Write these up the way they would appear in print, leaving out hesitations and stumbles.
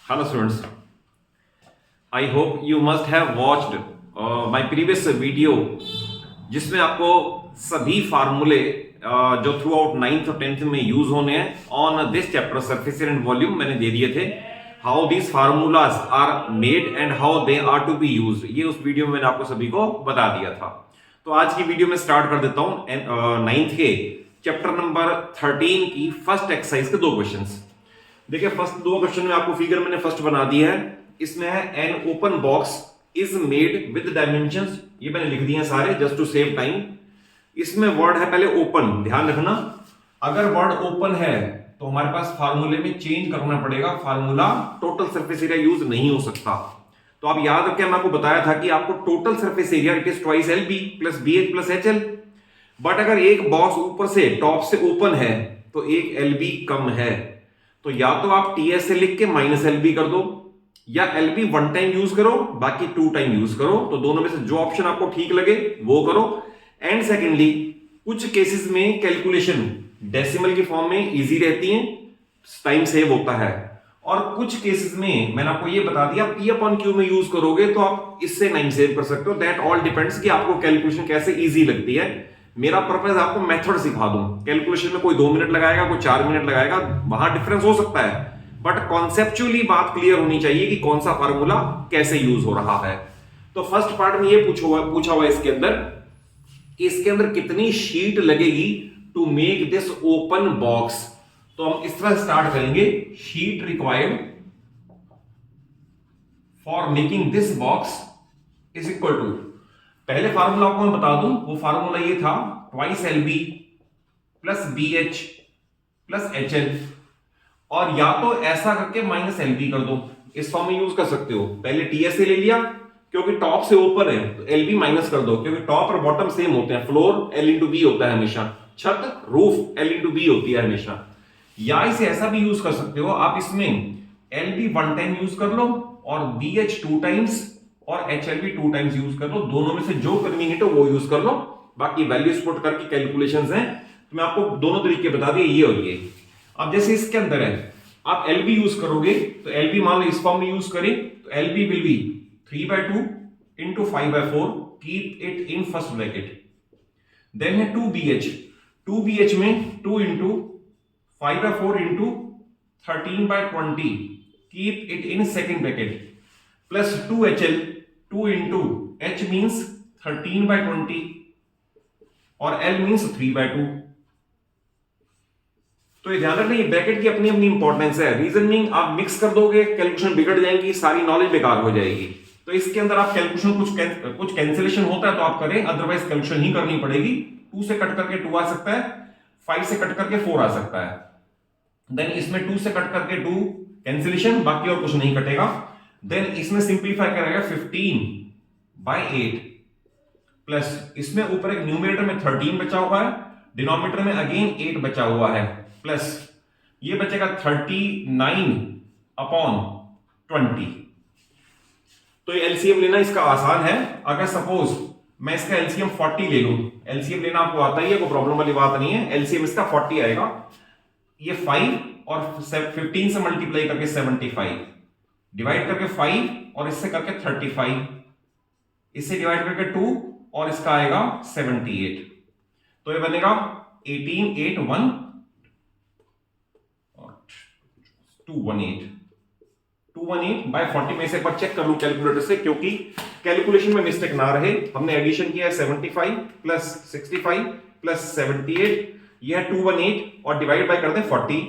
Hello students, I hope you must have watched my previous video जिसमें आपको सभी फार्मूले जो थ्रू आउट 9th और 10th में यूज होने हैं on this chapter surface and volume मैंने दे दिए थे। How these formulas are made and how they are to be used, ये उस वीडियो में मैंने आपको सभी को बता दिया था। तो आज की वीडियो में स्टार्ट कर देता हूं 9th के चैप्टर नंबर 13 की फर्स्ट एक्सरसाइज के दो क्वेश्चंस। देखिए फर्स्ट दो क्वेश्चन में आपको फिगर मैंने फर्स्ट बना दी है। इसमें है an open box is made with dimensions, ये मैंने लिख दिए हैं सारे जस्ट टू सेव टाइम। इसमें वर्ड है पहले ओपन, ध्यान रखना अगर वर्ड ओपन है तो हमारे पास फार्मूले में चेंज करना पड़ेगा, formula total surface area use नहीं हो सकता। तो आप याद रखें, मैं आपको बताया था कि आपको total surface area it is twice L B plus B H plus H L. But अगर एक बॉक्स ऊपर से टॉप से ओपन है तो एक एल बी कम है, तो या तो आप टीएस से लिख के माइनस एल बी कर दो या L B one time use करो बाकी टू टाइम यूज करो। तो दोनों में से जो ऑप्शन आपको ठीक लगे वो करो। एंड सेकेंडली कुछ केसेस में कैलकुलेशन डेसिमल की फॉर्म में इजी रहती है, टाइम सेव होता है, और कुछ केसेस में मैंने आपको ये बता दिया पी अपॉन क्यू में यूज करोगे तो आप इससे टाइम सेव कर सकते हो। दैट ऑल डिपेंड्स कि आपको कैलकुलेशन कैसे इजी लगती है। मेरा पर्पस आपको मेथड सिखा दूं। कैलकुलेशन में कोई 2 मिनट लगाएगा, कोई 4 मिनट लगाएगा, वहां डिफरेंस हो सकता है, बट कॉन्सेप्चुअली बात क्लियर होनी चाहिए कि कौन सा फार्मूला कैसे यूज हो रहा है। तो फर्स्ट पार्ट में ये पूछा हुआ इसके अंदर कि इसके अंदर कितनी शीट लगेगी to make this open box. तो हम इस तरह स्टार्ट करेंगे, sheet required for making this box is equal to, पहले फार्मूला आपको मैं बता दूं, वो फार्मूला ये था twice L B plus B H plus H L, और या तो ऐसा करके माइनस एल बी कर दो, इस फॉर्म में यूज कर सकते हो। पहले टीएस से ले लिया क्योंकि टॉप से ऊपर है तो एल बी माइनस कर दो, क्योंकि टॉप और बॉटम सेम होते हैं, फ्लोर एल इंटू बी होता है हमेशा, छत रूफ एल इंटू बी होती है हमेशा। या इसे ऐसा भी यूज कर सकते हो आप, इसमें L B one time use कर लो और बी एच टू टाइम्स और H L B two times use कर लो। दोनों में से जो कन्वीनियंट हो वो यूज कर लो, बाकी वैल्यूज पुट करके कैलकुलेशंस हैं। तो मैं आपको दोनों तरीके बता दिए, ये और ये। अब जैसे इसके अंदर है आप एल बी यूज करोगे तो एल बी मान लो इस फॉर्म में यूज करें तो L B will be 3/2 into 5/4, keep it in first bracket. Then है 2BH, 2BH में 2 into 5/4 into 13/20, keep it in second bracket, plus 2HL, 2 into H means 13/20 और L मीन्स 3/2। तो ये ध्यान रखना, ये ब्रैकेट की अपनी अपनी इंपॉर्टेंस है। रीजन मीनिंग आप मिक्स कर दोगे कैलकुलेशन बिगड़ जाएगी, सारी नॉलेज बेकार हो जाएगी। तो इसके अंदर आप कैलकुलेशन कुछ कैंसिलेशन होता है तो आप करें, अदरवाइज कैलकुलेशन ही करनी पड़ेगी। 2 से कट करके 2 आ सकता है, 5 से कट करके 4 आ सकता है, देन इसमें 2 से कट करके 2 कैंसिलेशन, बाकी और कुछ नहीं कटेगा। देन इसमें सिंप्लीफाई करेगा 15/8 प्लस इसमें ऊपर एक न्यूमरेटर में 13 बचा हुआ है, डिनोमिनेटर में अगेन 8 बचा हुआ है, प्लस ये बचेगा 39/20। तो ये एलसीएम लेना इसका आसान है। अगर सपोज मैं इसका एलसीएम 40 ले लूं, एलसीएम लेना आपको आता ही है, कोई प्रॉब्लम वाली बात नहीं है। एलसीएम इसका 40 आएगा, ये 5 और 15 से मल्टीप्लाई करके 75, डिवाइड करके 5 और इससे करके 35, इससे डिवाइड करके 2 और इसका आएगा 78। तो ये बनेगा 1881 218/40 में से एक बार चेक कर लूं कैलकुलेटर से, क्योंकि कैलकुलेशन में मिस्टेक ना रहे। हमने एडिशन किया है 75 प्लस 65 प्लस 78, यह 218 और डिवाइड बाय कर दें 40,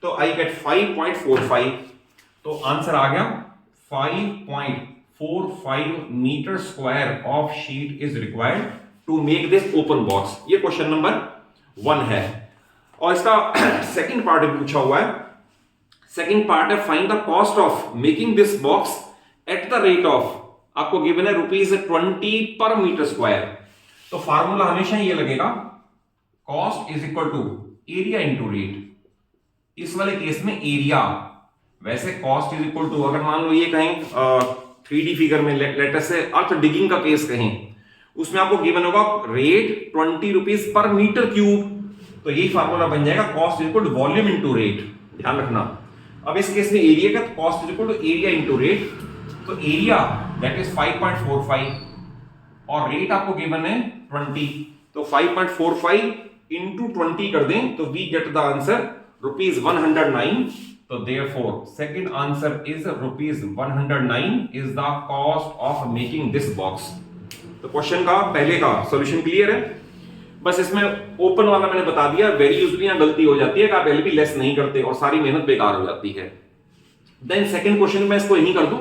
तो आई गेट 5.45। तो आंसर आ गया 5.45 meter square of sheet is required to make this open box. ये क्वेश्चन नंबर 1 है। और इसका सेकंड पार्ट भी पूछा हुआ है। सेकंड पार्ट है find the cost of making this box at the rate of, आपको गिवन है ₹20 पर मीटर स्क्वायर। तो फार्मूला हमेशा ये लगेगा, cost is equal to area into rate. इस वाले केस में एरिया, वैसे कॉस्ट इज इक्वल टू, अगर मान लो ये कहीं 3D फिगर में लेटर से अर्थ डिगिंग का केस कहें, उसमें आपको गिवन होगा रेट ₹20 पर मीटर क्यूब, तो यही फार्मूला बन जाएगा cost is equal to volume into rate. ध्यान रखना, अब इस केस में एरिया का cost is equal to area into rate, तो एरिया दैट इज 5.45 और रेट आपको गिवन है 20, तो 5.45 इंटू 20 कर दें तो वी गेट द आंसर ₹109। तो therefore second answer is ₹109 is the cost of making this box। तो क्वेश्चन का पहले का सॉल्यूशन क्लियर है। बस इसमें ओपन वाला मैंने बता दिया, वेरी यूजुअली यहां गलती हो जाती है कि आप एलबी लेस नहीं करते और सारी मेहनत बेकार हो जाती है। देन सेकंड क्वेश्चन में इसको यही कर दूं।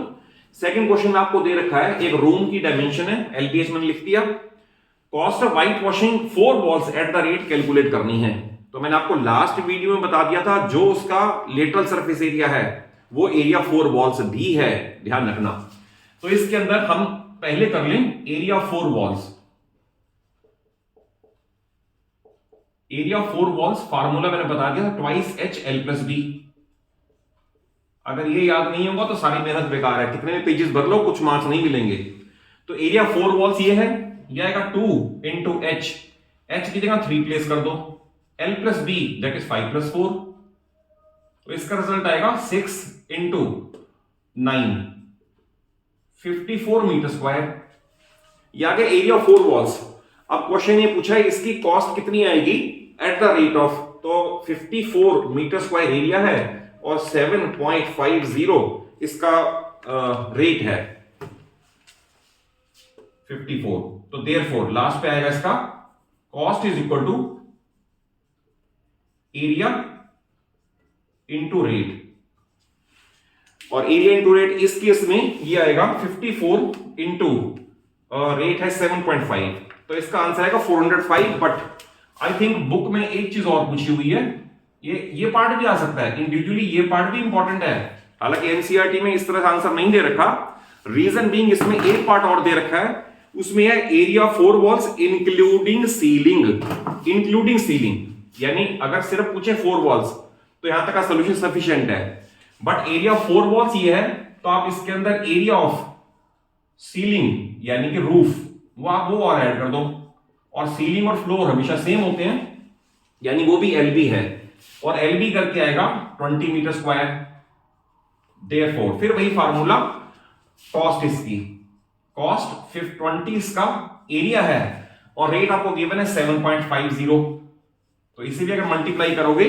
सेकंड क्वेश्चन में आपको दे रखा है एक रूम की डायमेंशन है, एलबीएच मैंने लिख दिया, cost of white washing 4 walls at the rate calculate करनी है। तो मैंने आपको लास्ट वीडियो में बता दिया था जो उसका लेटरल सरफेस एरिया है वो एरिया 4 वॉल्स भी है, ध्यान रखना। तो इसके अंदर हम पहले कर लें area 4 walls. Area 4 walls formula मैंने बता दिया था, twice H L plus B. अगर ये याद नहीं होगा तो सारी मेहनत बेकार है, कितने भी पेजेस भर लो कुछ मार्क्स नहीं मिलेंगे। तो एरिया 4 वॉल्स ये है, ये आएगा 2 इंटू एच, एच की जगह 3 प्लेस कर दो, L plus B that is 5 plus 4, तो इसका रिजल्ट आएगा 6 इंटू 9 54 मीटर स्क्वायर। ये आ गया एरिया 4 वॉल्स। अब क्वेश्चन ये पूछा है इसकी कॉस्ट कितनी आएगी एट द रेट ऑफ, तो 54 मीटर स्क्वायर एरिया है और 7.50 इसका रेट है 54, तो देयरफॉर लास्ट पे आएगा इसका cost is equal to area into rate, और एरिया इंटू रेट इस केस में ये आएगा 54 इंटू रेट है 7.5, तो इसका आंसर आएगा 405। बट आई थिंक बुक में एक चीज और पूछी हुई है, ये पार्ट भी आ सकता है इंडिविजुअली, ये पार्ट भी इंपॉर्टेंट है। हालांकि एनसीईआरटी में इस तरह से आंसर नहीं दे रखा, रीजन बीइंग इसमें एक पार्ट और दे रखा है, उसमें है area 4 walls including ceiling. Including ceiling यानी अगर सिर्फ पूछे 4 वॉल्स तो यहां तक का सोल्यूशन सफिशिएंट है, बट एरिया 4 वॉल्स ये है तो आप इसके अंदर एरिया ऑफ सीलिंग यानी कि रूफ वो आप वो और ऐड कर दो, और सीलिंग और फ्लोर हमेशा सेम होते हैं यानी वो भी एलबी है, और एलबी करके आएगा 20 मीटर स्क्वायर। देयरफॉर फिर वही फार्मूला, कॉस्ट इसकी कॉस्ट 20 इसका एरिया है और रेट आपको गिवन है 7.50, तो इसे भी अगर मल्टीप्लाई करोगे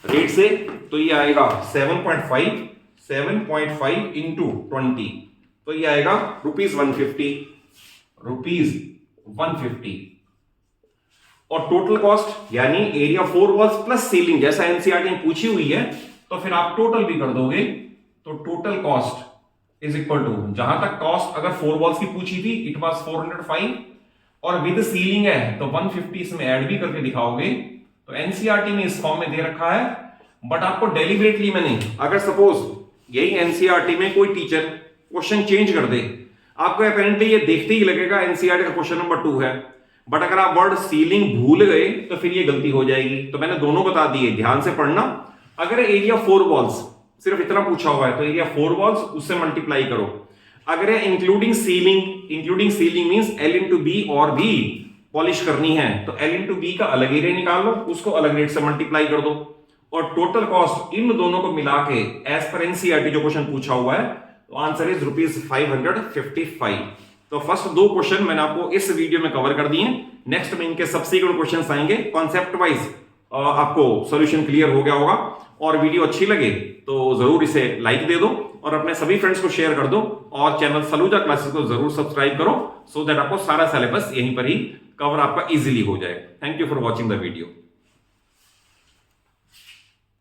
रेट से तो ये आएगा 7.5 इंटू 20, तो ये आएगा ₹150 और टोटल कॉस्ट यानी एरिया 4 वॉल्स प्लस सीलिंग जैसा एनसीईआरटी में पूछी हुई है, तो फिर आप टोटल भी कर दोगे तो total cost is equal to, जहां तक कॉस्ट अगर 4 वॉल्स की पूछी थी इट वाज 405 और विद सीलिंग है तो 150 इसमें ऐड भी करके दिखाओगे, तो एनसीईआरटी में इस फॉर्म में दे रखा है। बट आपको डेलिबरेटली मैंने, अगर सपोज यही एनसीईआरटी में कोई टीचर क्वेश्चन चेंज कर दे, आपको अपेरेंटली ये देखते ही लगेगा एनसीईआरटी का क्वेश्चन नंबर 2 है, बट अगर आप वर्ड सीलिंग भूल गए तो फिर ये गलती हो जाएगी। तो मैंने दोनों बता दिए, ध्यान से पढ़ना। अगर एरिया 4 वॉल्स सिर्फ इतना पूछा हुआ है तो एरिया 4 वॉल्स उससे मल्टीप्लाई करो। अगर including ceiling means L into B और भी पॉलिश करनी है तो L इंटू बी का अलग एरिया निकाल लो, उसको अलग रेट से मल्टीप्लाई कर दो, और टोटल कॉस्ट इन दोनों को मिला के एज पर एनसीईआरटी जो क्वेश्चन पूछा हुआ है तो आंसर इज ₹555। तो फर्स्ट 2 क्वेश्चन मैंने आपको इस वीडियो में कवर कर दिए। नेक्स्ट में इनके सब्सिक्वेंट क्वेश्चंस आएंगे, कॉन्सेप्ट वाइज आपको सॉल्यूशन क्लियर हो गया होगा। और वीडियो अच्छी लगे तो जरूर इसे लाइक दे दो और अपने सभी फ्रेंड्स को शेयर कर दो, और चैनल सलूजा क्लासेस को जरूर सब्सक्राइब करो सो दैट आपको सारा सिलेबस यहीं पर ही कवर आपका इजीली हो जाए। Thank you for watching the video.